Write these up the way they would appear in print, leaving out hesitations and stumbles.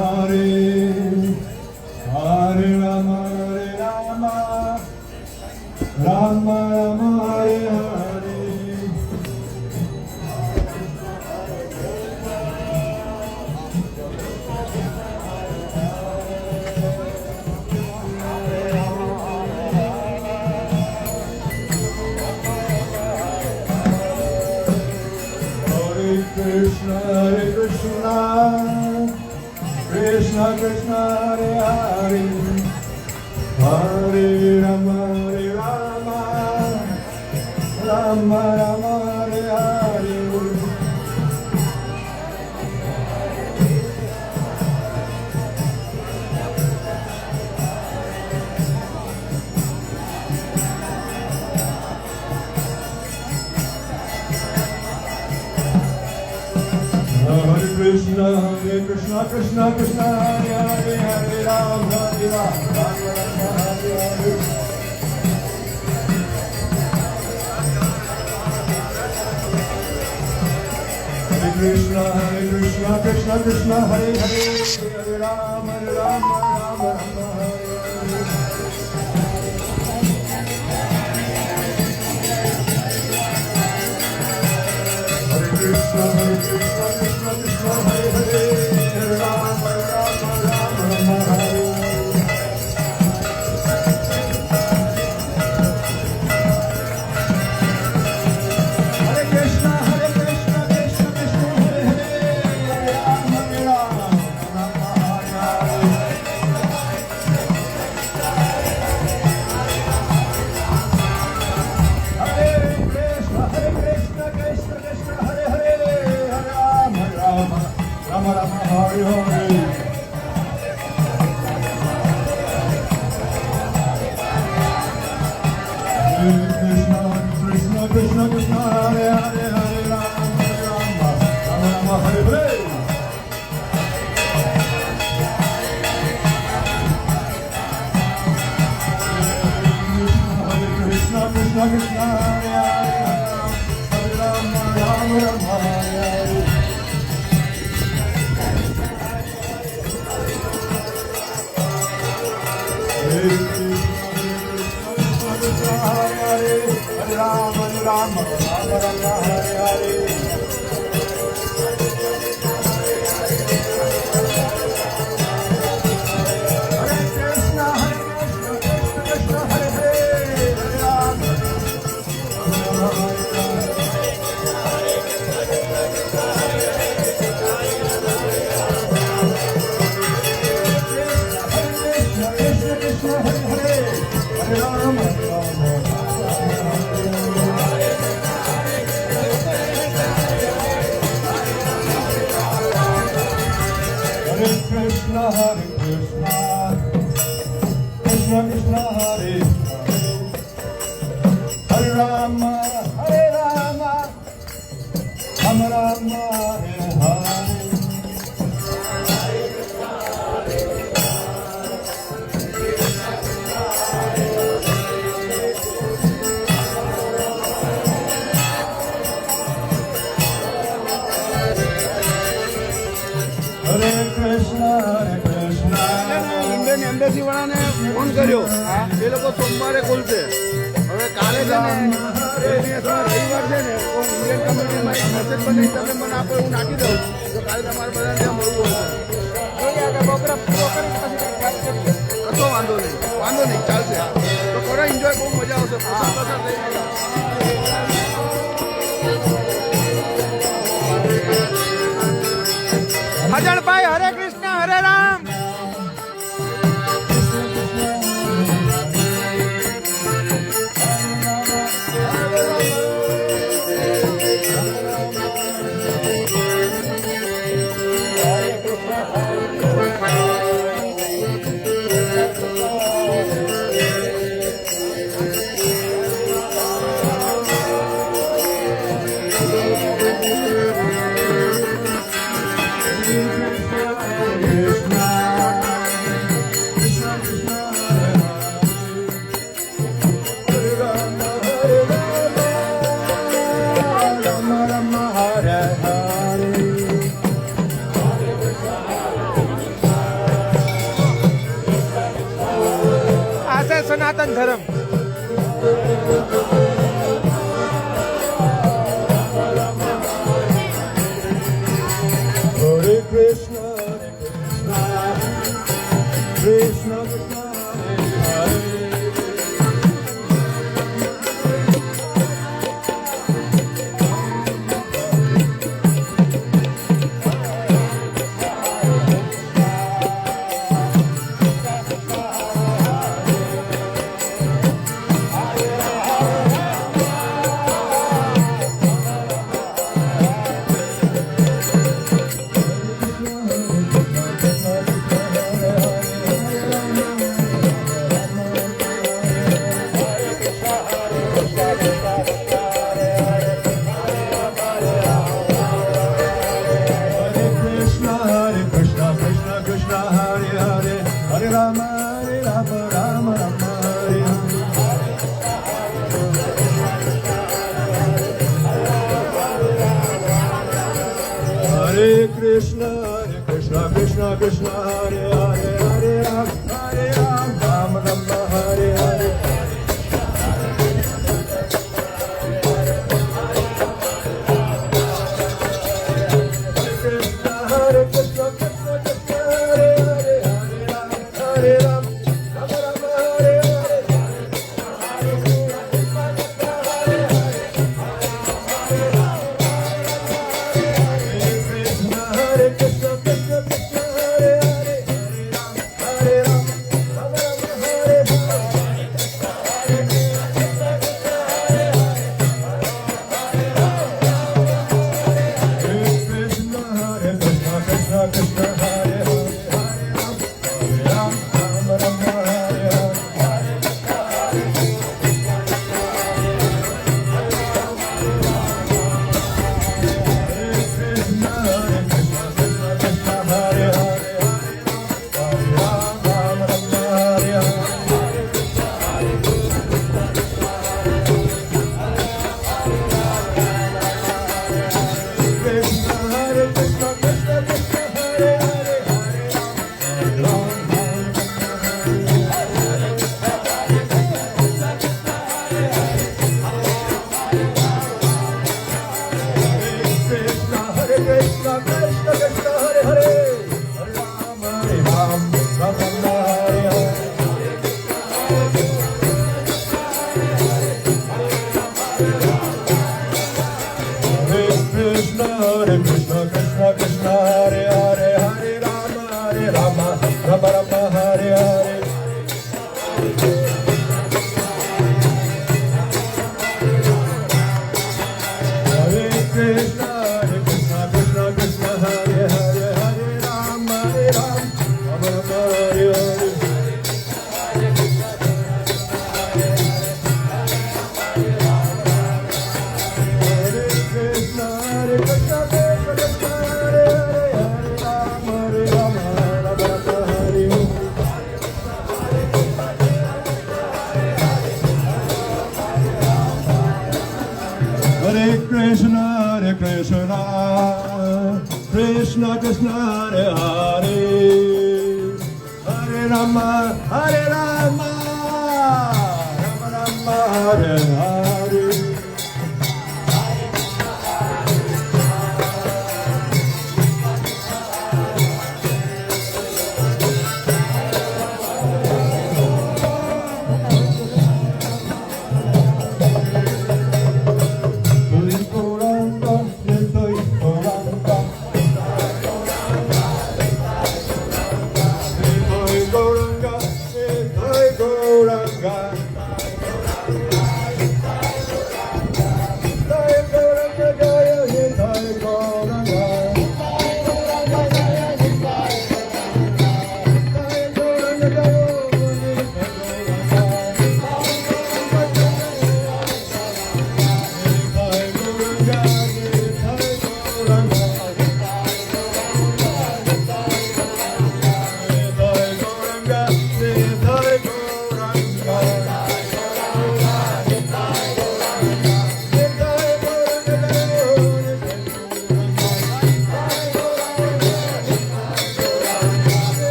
Hare Hare Rama Rama Rama Hare Hare. Hare Krishna, Krishna Krishna Hare Hare, Hare Rama, Rama Rama Hare Hare. Krishna, Hare Krishna, Krishna Krishna, Hare Hare, Hare Rama, Rama Rama, Hare Hare. Hare Krishna, Krishna Krishna, Hare Hare, Hare Rama, Rama Rama, Hare Hare. Hare Krishna, Krishna Krishna, Hare Hare, Hare Rama, Rama Rama, Hare Hare. Hare Krishna, Krishna Krishna, Hare Hare, Hare Rama, Rama Rama, Hare Hare. Hare Krishna, Krishna Krishna, Hare Hare, Hare Rama, Rama Rama, Hare Hare. Krishna, Krishna Krishna, Hare Hare, Hare Rama, Rama Rama, Hare Hare. Krishna, Krishna Krishna, Hare Hare, Hare Rama, Rama Rama, Hare Hare. Hare Rama, Rama Rama, Hare Hare. Hare Krishna, Krishna Krishna, Hare Hare, Hare Rama, Rama Rama, Krishna, Hare Krishna, Krishna Krishna, Hare Hare, Hare Rama, Rama Rama, Hare Hare. Hare Krishna, Indian embassy વાળાને phone કર્યો, એ લોકો સોમવારે ખોલશે. હવે કાલે છે ને રવિવાર છે ને, તો ઇન્ડિયન કમ્યુનિટીમાં એક મેસેજ બનાવી તમે મને આપો, હું નાખી દઉં. તો કાલે તમારે બધાને ત્યાં મળવું હશે. કશો વાંધો નહીં, ચાલશે. તો થોડા એન્જોય, બહુ મજા આવશે. અજળભાઈ, હરે કૃષ્ણ, હરે રામ. Krishna સનાતન ધર્મ. Hare Krishna, Krishna Krishna, Hare Hare. Hare Krishna, Krishna Krishna, Hare Hare, Hare Ram, Ram Rama, Hare Hare. Hare Krishna, Krishna Krishna, Hare Hare, Hare Ram, Rama Rama, Hare Hare. Hare Krishna, Krishna Krishna, Hare Hare, Hare Ram, Rama Rama, Hare Hare. Krishna, Krishna Krishna, Hare Hare, Hare Ram, Rama Rama, Hare Hare. Krishna, Krishna Krishna, Hare Hare, Hare Ram, Rama Rama, Hare Hare. Krishna, Hare Krishna, Krishna Krishna, Hare Hare, Hare Ram, Rama Krishna, Hare Krishna, Krishna Krishna, Hare Hare, Hare Ram, Rama Rama, Hare Hare. Hare Krishna, Krishna Krishna, Hare Hare, Hare Rama, Rama Rama, Hare Hare. Hare Krishna, Krishna Krishna, Hare Hare, Hare Rama, Rama Rama, Hare Hare. Hare Krishna, Krishna Krishna, Hare Hare, Hare Rama, Rama Rama, Hare Hare. Hare Krishna, Krishna Krishna, Hare Hare, Hare Rama, Rama Rama, Hare Hare. Gauranga,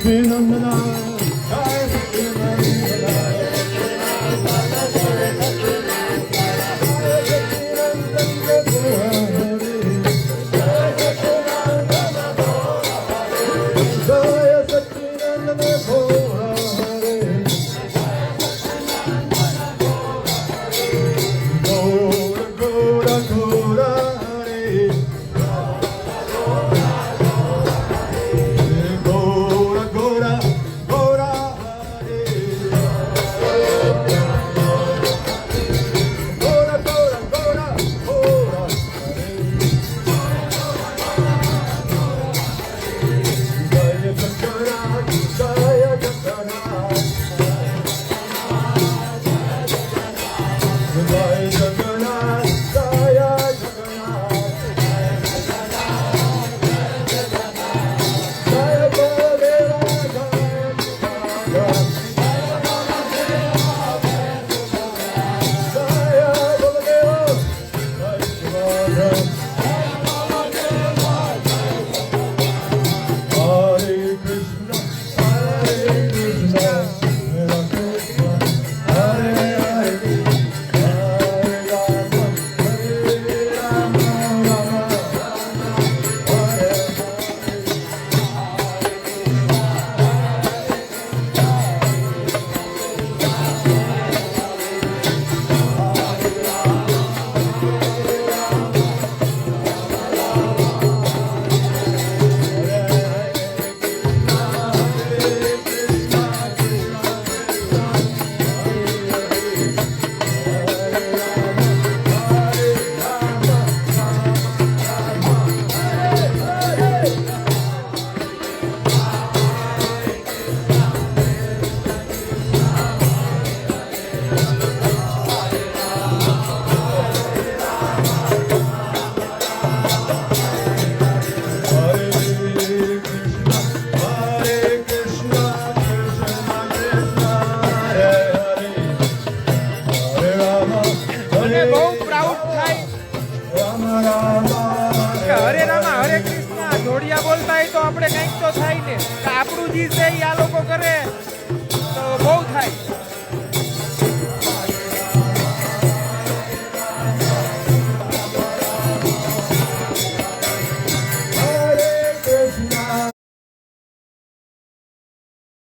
Sachinandana, Jai Sachinandana, મને બહુ proud થાય કે હરે રામા હરે કૃષ્ણ જોડિયા બોલતા હોય તો આપણે કંઈક તો થાય ને આપણું જે છે એ આ લોકો કરે તો બહુ થાય.